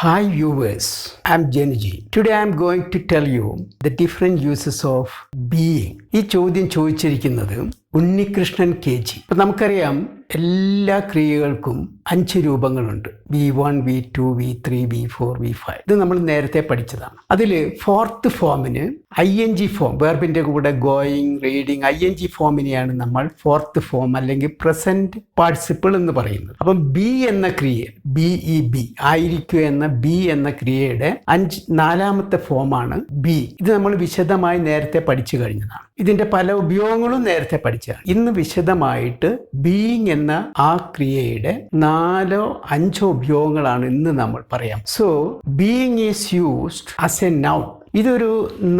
Hi viewers, I'm Jenji. Today I'm going to tell you the different uses of being. ഈ ചോദ്യം ചോദിച്ചിരിക്കുന്നത് Unnikrishnan KG. അപ്പം നമുക്കറിയാം എല്ലാ ക്രിയകൾക്കും 5 രൂപങ്ങളുണ്ട്. V1, V2, V3, V4, V5. ഇത് നമ്മൾ നേരത്തെ പഠിച്ചതാണ്. അതിൽ ഫോർത്ത് ഫോമിന് ING ഫോം, വെർബിൻ്റെ കൂടെ ഗോയിങ്, റീഡിങ്, ING ഫോമിനെയാണ് നമ്മൾ ഫോർത്ത് ഫോം അല്ലെങ്കിൽ പ്രസന്റ് പാർട്ടിസിപ്പിൾ എന്ന് പറയുന്നത്. അപ്പം ബി എന്ന ക്രിയ, BEB ആയിരിക്കുക എന്ന ബി എന്ന ക്രിയയുടെ 4ാമത്തെ ഫോമാണ് ബി. ഇത് നമ്മൾ വിശദമായി നേരത്തെ പഠിച്ചു കഴിഞ്ഞതാണ്. ഇതിന്റെ പല ഉപയോഗങ്ങളും നേരത്തെ പഠിച്ചതാണ്. ഇന്ന് വിശദമായിട്ട് ബീയിങ് എന്ന ആ ക്രിയയുടെ 4ഓ 5ഓ ഉപയോഗങ്ങളാണ് ഇന്ന് നമ്മൾ പറയാം. So being is used as A noun. ഇതൊരു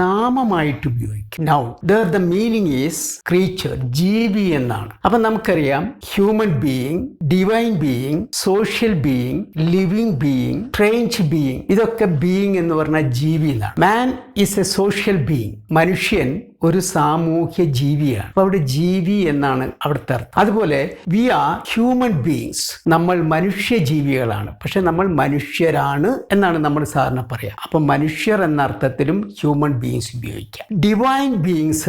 നാമമായിട്ട് ഉപയോഗിക്കും. Noun. There the meaning is creature, ജീവി എന്നാണ്. അപ്പം നമുക്കറിയാം human being, divine being, social being, living being, strange being, ഇതൊക്കെ ബീയിങ് എന്ന് പറഞ്ഞാൽ ജീവി എന്നാണ്. Man is A social being. മനുഷ്യൻ ഒരു സാമൂഹ്യ ജീവിയാണ്. അപ്പൊ അവിടെ ജീവി എന്നാണ് അവിടുത്തെ അർത്ഥം. അതുപോലെ വി ആർ ഹ്യൂമൻ ബീയിങ്സ്. നമ്മൾ മനുഷ്യ ജീവികളാണ്, പക്ഷെ നമ്മൾ മനുഷ്യരാണ് എന്നാണ് നമ്മൾ സാധാരണ പറയാം. അപ്പൊ മനുഷ്യർ എന്ന അർത്ഥത്തിലും ഹ്യൂമൻ ബീയിങ്സ് ഉപയോഗിക്കാം. ഡിവൈൻ ബീയിങ്സ്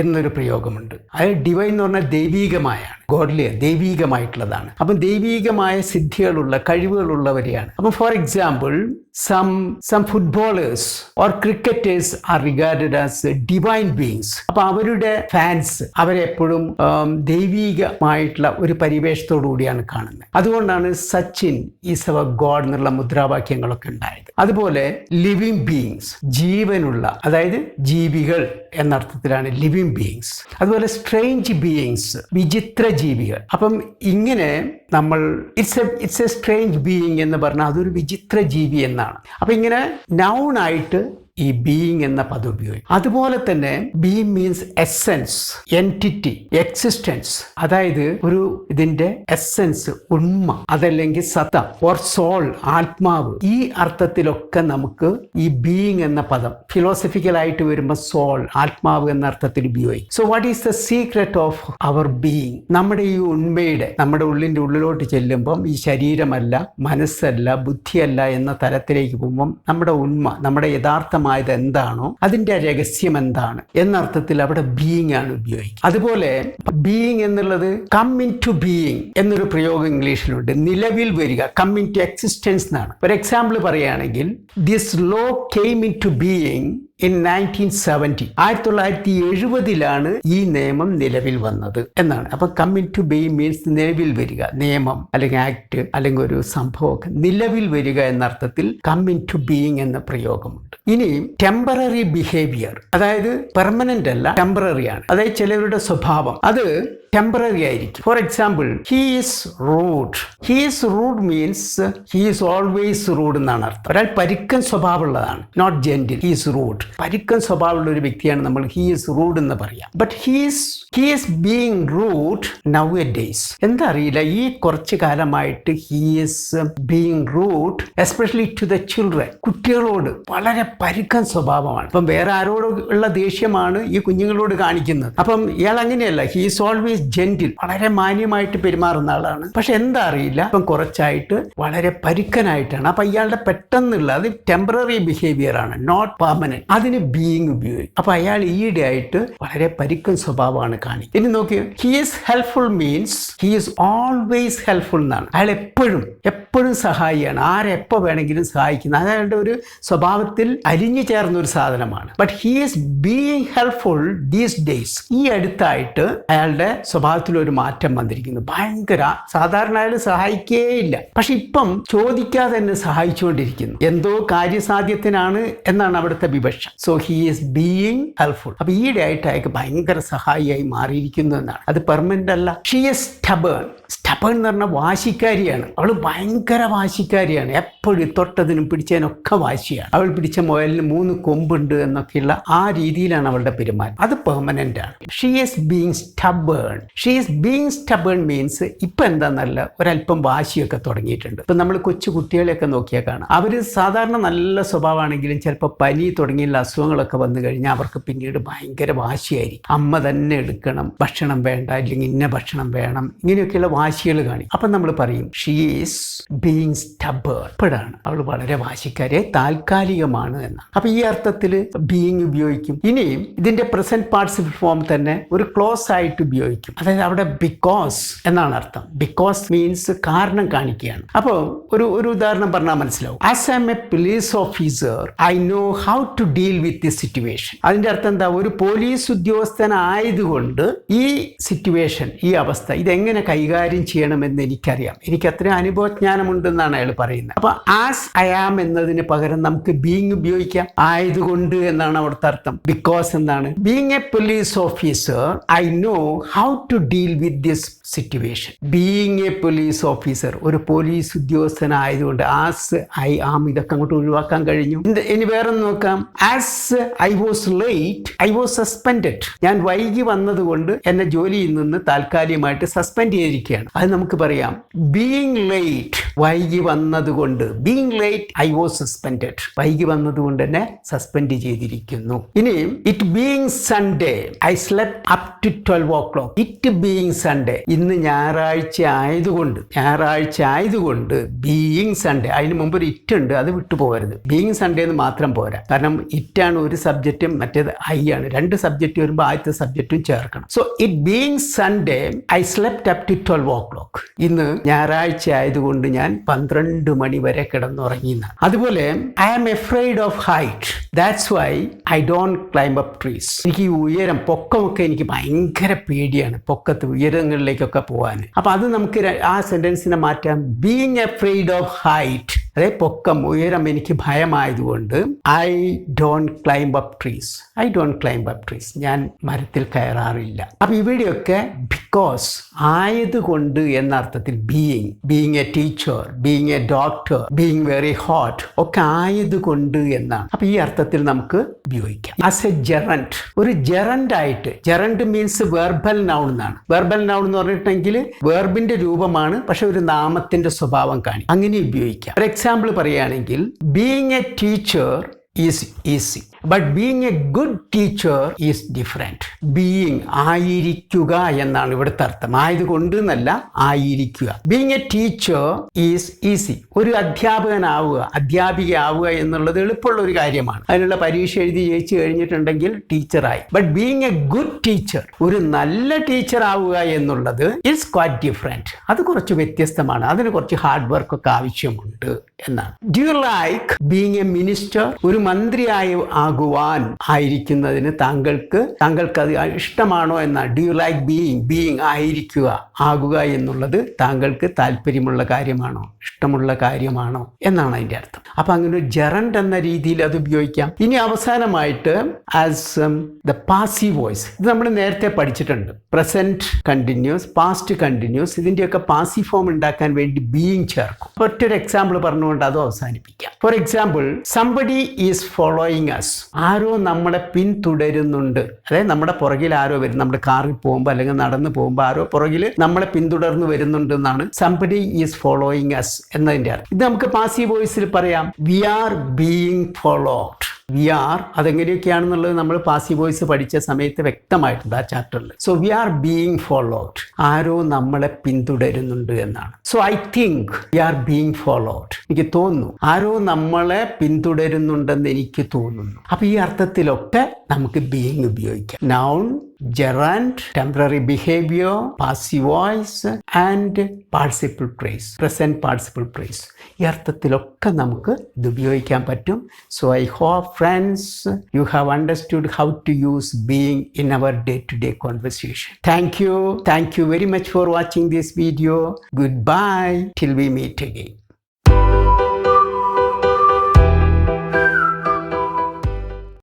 എന്നൊരു പ്രയോഗമുണ്ട്. അത് ഡിവൈൻ എന്ന് പറഞ്ഞാൽ ദൈവീകമായാണ്, ഗോഡ്ലി, ദൈവീകമായിട്ടുള്ളതാണ്. അപ്പം ദൈവീകമായ സിദ്ധികളുള്ള, കഴിവുകളുള്ളവരെയാണ്. അപ്പം for example some footballers or cricketers are regarded as divine beings. അപ്പൊ അവരുടെ ഫാൻസ് അവരെപ്പോഴും ദൈവീകമായിട്ടുള്ള ഒരു പരിവേഷത്തോടു കൂടിയാണ് കാണുന്നത്. അതുകൊണ്ടാണ് സച്ചിൻ ഈസ് അവർ ഗോഡ് എന്നുള്ള മുദ്രാവാക്യങ്ങളൊക്കെ ഉണ്ടായത്. അതുപോലെ ലിവിങ് ബീയിങ്സ്, ജീവനുള്ള, അതായത് ജീവികൾ എന്നർത്ഥത്തിലാണ് ലിവിങ് ബീയിങ്സ്. അതുപോലെ സ്ട്രേഞ്ച് ബീയിങ്സ്, വിചിത്ര ജീവികൾ. അപ്പം ഇങ്ങനെ നമ്മൾ ഇറ്റ്സ് എ സ്ട്രേഞ്ച് ബീയിങ് എന്ന് പറഞ്ഞാൽ അതൊരു വിചിത്ര ജീവി എന്നാണ്. അപ്പൊ ഇങ്ങനെ നൗൺ ആയിട്ട് ഈ ബീയിങ് എന്ന പദം ഉപയോഗിക്കും. അതുപോലെ തന്നെ being means essence, entity, existence. അതായത് ഒരു ഇതിന്റെ എസെൻസ്, ഉണ്മ, അതല്ലെങ്കിൽ സത്ത, ഓർ സോൾ, ആത്മാവ്. ഈ അർത്ഥത്തിലൊക്കെ നമുക്ക് ഈ ബീയിങ് എന്ന പദം ഫിലോസഫിക്കലായിട്ട് വരുമ്പോൾ സോൾ, ആത്മാവ് എന്ന അർത്ഥത്തിൽ ഉപയോഗിക്കും. So what is the secret of our being? നമ്മുടെ ഈ ഉണ്മയുടെ, നമ്മുടെ ഉള്ളിൻ്റെ ഉള്ളിലോട്ട് ചെല്ലുമ്പം ഈ ശരീരമല്ല, മനസ്സല്ല, ബുദ്ധിയല്ല എന്ന തലത്തിലേക്ക് പോകുമ്പം നമ്മുടെ ഉണ്മ, നമ്മുടെ യഥാർത്ഥ എന്താണോ അതിന്റെ രഹസ്യം എന്താണ് എന്നർത്ഥത്തിൽ അവിടെ ബീയിങ് ആണ് ഉപയോഗിക്കുക. അതുപോലെ ബീയിങ് എന്നുള്ളത് കം ഇൻ ടു ബീയിങ് എന്നൊരു പ്രയോഗം ഇംഗ്ലീഷിലുണ്ട്. നിലവിൽ വരിക, കം ഇൻ ടു എക്സിസ്റ്റൻസ് എന്നാണ്. ഒരു എക്സാമ്പിൾ പറയുകയാണെങ്കിൽ this law came into being in 1970. 1970 ഈ നിയമം നിലവിൽ വന്നത് എന്നാണ്. അപ്പൊ come into being means നിലവിൽ വരിക, നിയമം അല്ലെങ്കിൽ ആക്ട് അല്ലെങ്കിൽ ഒരു സംഭവമൊക്കെ നിലവിൽ വരിക എന്ന അർത്ഥത്തിൽ കം ഇൻ ടു ബീയിങ് എന്ന പ്രയോഗമുണ്ട്. ഇനി ടെമ്പററി ബിഹേവിയർ, അതായത് പെർമനന്റ് അല്ല, ടെമ്പററി ആണ്. അതായത് ചിലവരുടെ സ്വഭാവം അത് ടെമ്പററി ആയിരിക്കും. For example he is rude. He is rude means he is always rude എന്നാണ് അർത്ഥം. ഒരാൾ പരുക്കൻ സ്വഭാവമുള്ളതാണ്, not gentle. He is rude, പരുക്കൻ സ്വഭാവമുള്ള ഒരു വ്യക്തിയാണ് നമ്മൾ ഹി ഈസ് റൂഡ് എന്ന് പറയാം. But he is being rude nowadays. എന്താ അറിയില്ല, ഈ കുറച്ച് കാലമായിട്ട് he is being rude especially to the children. കുട്ടികളോട് വളരെ പരുക്കൻ സ്വഭാവമാണ്. അപ്പം വേറെ ആരോട് ഉള്ള ദേഷ്യമാണ് ഈ കുഞ്ഞുങ്ങളോട് കാണിക്കുന്നത്. അപ്പം ഇയാൾ അങ്ങനെയല്ല, ഹി ഈസ് ഓൾവേസ് ജെന്റിൽ, വളരെ മാന്യമായിട്ട് പെരുമാറുന്ന ആളാണ്. പക്ഷെ എന്താ അറിയില്ല, ഇപ്പം കുറച്ചായിട്ട് വളരെ പരുക്കനായിട്ടാണ്. അപ്പൊ ഇയാളുടെ പെട്ടെന്നുള്ള അത് ടെമ്പററി ബിഹേവിയർ ആണ്, നോട്ട് പെർമനന്റ്. അതിന് ബീയിങ് ഉപയോഗിക്കും. അപ്പൊ അയാൾ ഈയിടെ ആയിട്ട് വളരെ പരുക്കൻ സ്വഭാവമാണ് കാണിക്കുന്നത്. ഇനി നോക്കിയോ, he is helpful means he is always helpful എന്നാണ്. അയാൾ എപ്പോഴും സഹായിയാണ്, ആരെപ്പോ വേണമെങ്കിലും സഹായിക്കുന്ന, അയാളുടെ ഒരു സ്വഭാവത്തിൽ അലിഞ്ഞു ചേർന്ന ഒരു സാധനമാണ്. But he is being helpful these days. ഈ അടുത്തായിട്ട് അയാളുടെ സ്വഭാവത്തിൽ ഒരു മാറ്റം വന്നിരിക്കുന്നു. ഭയങ്കര, സാധാരണ അയാൾ സഹായിക്കേയില്ല, പക്ഷെ ഇപ്പം ചോദിക്കാതെ തന്നെ സഹായിച്ചുകൊണ്ടിരിക്കുന്നു. എന്തോ കാര്യസാധ്യത്തിനാണ് എന്നാണ് അവിടുത്തെ വിവക്ഷ. So he is being helpful. അപ്പൊ ഈയിടെ ആയിട്ട് അയാൾക്ക് ഭയങ്കര സഹായിയായി മാറിയിരിക്കുന്നു എന്നാണ്. അത് പെർമനന്റ് അല്ല. She is stubborn. സ്റ്റബേൺ എന്ന് പറഞ്ഞാൽ വാശിക്കാരിയാണ്. അവൾ ഭയങ്കര വാശിക്കാരിയാണ്. എപ്പോഴും തൊട്ടതിനും പിടിച്ചതിനൊക്കെ വാശിയാണ്. അവൾ പിടിച്ച മുയലിന് 3 കൊമ്പുണ്ട് എന്നൊക്കെയുള്ള ആ രീതിയിലാണ് അവളുടെ പെരുമാറ്റം. അത് പെർമനന്റ് ആണ്. She is being stubborn. She is being stubborn means ഇപ്പം എന്താണെന്നല്ല, ഒരല്പം വാശിയൊക്കെ തുടങ്ങിയിട്ടുണ്ട്. ഇപ്പം നമ്മൾ കൊച്ചു കുട്ടികളെയൊക്കെ നോക്കിയാൽ കാണാം, അവർ സാധാരണ നല്ല സ്വഭാവമാണെങ്കിലും ചിലപ്പോൾ പനി തുടങ്ങിയുള്ള അസുഖങ്ങളൊക്കെ വന്നു കഴിഞ്ഞാൽ അവർക്ക് പിന്നീട് ഭയങ്കര വാശിയായിരിക്കും. അമ്മ തന്നെ എടുക്കണം, ഭക്ഷണം വേണ്ട, ഇല്ലെങ്കിൽ ഇന്ന ഭക്ഷണം വേണം, ഇങ്ങനെയൊക്കെയുള്ള വാശികൾ കാണിക്കും. അപ്പം നമ്മൾ പറയും ഷീ ഈസ് ബീയിങ് സ്റ്റബേൺ. ഇപ്പോഴാണ് അവൾ വളരെ വാശിക്കാരെ, താൽക്കാലികമാണ് എന്നാണ്. അപ്പം ഈ അർത്ഥത്തിൽ ബീയിങ് ഉപയോഗിക്കും. ഇനിയും ഇതിന്റെ പ്രസന്റ് പാർട്ടിസിപ്പിൾ ഫോം തന്നെ ഒരു ക്ലോസ് ആയിട്ട് ഉപയോഗിക്കും. അതായത് അവിടെ ബിക്കോസ് എന്നാണ് അർത്ഥം. ബിക്കോസ് മീൻസ് കാരണം കാണിക്കുകയാണ്. അപ്പോൾ ഒരു ഉദാഹരണം പറഞ്ഞാൽ മനസ്സിലാവും. As I am a police officer I know how to deal with this situation. അതിന്റെ അർത്ഥം എന്താ? ഒരു പോലീസ് ഉദ്യോഗസ്ഥനായതുകൊണ്ട് ഈ സിറ്റുവേഷൻ, ഈ അവസ്ഥ ഇതെങ്ങനെ കൈകാര്യം ചെയ്യണമെന്ന് എനിക്കറിയാം, എനിക്ക് അത്രയും അനുഭവജ്ഞാനമുണ്ടെന്നാണ് അയാൾ പറയുന്നത്. അപ്പൊ ആസ് ഐ ആം എന്നതിന് പകരം നമുക്ക് ബീയിങ് ഉപയോഗിക്കാം. ആയതുകൊണ്ട് എന്നാണ് അവിടുത്തെ അർത്ഥം. ബിക്കോസ് എന്താണ്? Being a police officer I know how to deal with this situation. Being a police officer, ഒരു പോലീസ് ഉദ്യോഗസ്ഥനായതുകൊണ്ട് ആസ് ഐ ആം ഇതൊക്കെ അങ്ങോട്ട് ഒഴിവാക്കാൻ കഴിഞ്ഞു. ഇനി വേറെ നോക്കാം. As I was late I was suspended. ഞാൻ വൈകി വന്നതുകൊണ്ട് എന്നെ ജോലിയിൽ നിന്ന് താൽക്കാലികമായിട്ട് സസ്പെൻഡ് ചെയ്തിരിക്കുകയാണ്. അത് നമുക്ക് പറയാം ബീയിങ് ലേറ്റ്, വൈകി വന്നതുകൊണ്ട്. Being late I was suspended, വൈകി വന്നതുകൊണ്ട് എന്നെ സസ്പെൻഡ് ചെയ്തിരിക്കുന്നു. ഇനി it being Sunday I slept up to 12 o'clock. It being Sunday, ഇന്ന് ഞായറാഴ്ച ആയതുകൊണ്ട് ബീയിങ് സൺഡേ, അതിന് മുമ്പ് ഒരു ഇറ്റ് ഉണ്ട്, അത് വിട്ടുപോകരുത്. ബീയിങ് സൺഡേ എന്ന് മാത്രം പോരാ. കാരണം ഇറ്റാണ് ഒരു സബ്ജക്റ്റും മറ്റേത് ഐ ആണ്. രണ്ട് സബ്ജക്റ്റ് വരുമ്പോൾ ആദ്യത്തെ സബ്ജക്റ്റും ചേർക്കണം. So it being Sunday I slept up to 12 o'clock. ഇന്ന് ഞായറാഴ്ച ആയതുകൊണ്ട് ഞാൻ 12 മണി വരെ കിടന്നുറങ്ങിയെന്ന്. അതുപോലെ I am afraid of height that's why I don't climb up trees. എനിക്ക് ഈ ഉയരം, പൊക്കമൊക്കെ എനിക്ക് ഭയങ്കര പേടിയാണ്, പൊക്കത്ത് ഉയരങ്ങളിലേക്കൊക്കെ പോകാൻ. അപ്പൊ അത് നമുക്ക് ആ സെന്റൻസിനെ മാറ്റാം. ബീയിങ് എഫ്രൈഡ് ഓഫ് ഹൈറ്റ്, അതെ പൊക്കം, ഉയരം എനിക്ക് ഭയമായതുകൊണ്ട് I don't climb up trees. ഞാൻ മരത്തിൽ കയറാറില്ല. അപ്പൊ ഇവിടെയൊക്കെ ബിക്കോസ്, ആയതുകൊണ്ട് എന്ന അർത്ഥത്തിൽ being a teacher, being a doctor, being very hot ഒക്കെ ആയതുകൊണ്ട് എന്നാണ്. അപ്പൊ ഈ അർത്ഥത്തിൽ നമുക്ക് ഉപയോഗിക്കാം. ആസ് എ ജെറന്റ്, ഒരു ജെറന്റ് ആയിട്ട്. ജെറന്റ് മീൻസ് വെർബൽ നൗൺ എന്നാണ്. വെർബൽ നൗൺ എന്ന് പറഞ്ഞിട്ടുണ്ടെങ്കിൽ വെർബിന്റെ രൂപമാണ്, പക്ഷെ ഒരു നാമത്തിന്റെ സ്വഭാവം കാണിക്കും. അങ്ങനെ ഉപയോഗിക്കാം. ഫോർ എക്സാമ്പിൾ പറയുകയാണെങ്കിൽ being a teacher is easy but being a good teacher is different. Being, ആയിരിക്കുക എന്നാണ് ഇവിടുത്തെ അർത്ഥം. ആയതുകൊണ്ട് എന്നല്ല, ആയിരിക്കുക. Being a teacher is easy. ഒരു അധ്യാപികയാവുക എന്നുള്ളത് എളുപ്പമുള്ള ഒരു കാര്യമാണ്. അതിനുള്ള പരീക്ഷ എഴുതി ജയിച്ചു കഴിഞ്ഞിട്ടുണ്ടെങ്കിൽ ടീച്ചറായി. But being a good teacher, ഒരു നല്ല ടീച്ചർ ആവുക എന്നുള്ളത് ഇറ്റ്സ് ക്വൈറ്റ് ഡിഫറെൻറ്റ്. അത് കുറച്ച് വ്യത്യസ്തമാണ്. അതിന് കുറച്ച് ഹാർഡ് വർക്ക് ഒക്കെ ആവശ്യമുണ്ട് എന്നാണ്. Do you like being A minister? ഒരു മന്ത്രിയാകുവാൻ ആയിരിക്കുന്നതിന് താങ്കൾക്ക് അത് ഇഷ്ടമാണോ എന്നാണ്. ഡു യു ലൈക്ക് ബീയിങ് ആയിരിക്കുക, ആകുക എന്നുള്ളത് താങ്കൾക്ക് താല്പര്യമുള്ള കാര്യമാണോ, ഇഷ്ടമുള്ള കാര്യമാണോ എന്നാണ് അതിന്റെ അർത്ഥം. അപ്പൊ അങ്ങനെ ഒരു ജെറന്റ് എന്ന രീതിയിൽ അത് ഉപയോഗിക്കാം. ഇനി അവസാനമായിട്ട് ആസ് ദ പാസീവ് വോയിസ്, ഇത് നമ്മൾ നേരത്തെ പഠിച്ചിട്ടുണ്ട്. പ്രസന്റ് കണ്ടിന്യൂസ്, പാസ്റ്റ് കണ്ടിന്യൂസ്, ഇതിന്റെയൊക്കെ പാസീവ് ഫോം ഉണ്ടാക്കാൻ വേണ്ടി ബീയിങ് ചേർക്കും. ഒറ്റൊരു എക്സാമ്പിൾ പറഞ്ഞുകൊണ്ട് അത് അവസാനിപ്പിക്കാം. For example somebody is following us. ആരോ നമ്മളെ പിന്തുടരുന്നുണ്ട്. അതായത് നമ്മുടെ പുറകിൽ ആരോ വരും. നമ്മുടെ കാറിൽ പോകുമ്പോൾ അല്ലെങ്കിൽ നടന്നു പോകുമ്പോൾ ആരോ പുറകിൽ നമ്മളെ പിന്തുടർന്ന് വരുന്നുണ്ട് എന്നാണ് സംബഡി ഈസ് ഫോളോയിങ് അസ് എന്നതിന്റെ അർത്ഥം. ഇത് നമുക്ക് പാസീവ് വോയിസിൽ പറയാം. We are being followed. We are, അതെങ്ങനെയൊക്കെയാണെന്നുള്ളത് നമ്മൾ പാസീവ് വോയിസ് പഠിച്ച സമയത്ത് വ്യക്തമായിട്ടുണ്ട് ആ ചാപ്റ്ററിൽ. So we are being followed, ആരോ നമ്മളെ പിന്തുടരുന്നുണ്ട് എന്നാണ്. So I think we are being followed, എനിക്ക് തോന്നുന്നു ആരോ നമ്മളെ പിന്തുടരുന്നുണ്ടെന്ന് എനിക്ക് തോന്നുന്നു. അപ്പൊ ഈ അർത്ഥത്തിലൊക്കെ നമുക്ക് ബീയിങ് ഉപയോഗിക്കാം. Noun, gerund, temporary behavior, passive voice and participle phrase, present participle phrase. ഈ അർത്ഥത്തിലൊക്കെ നമുക്ക് ഇത് ഉപയോഗിക്കാൻ പറ്റും. So I hope friends you have understood how to use being in our day-to-day conversation. Thank you very much for watching this video. Goodbye till we meet again.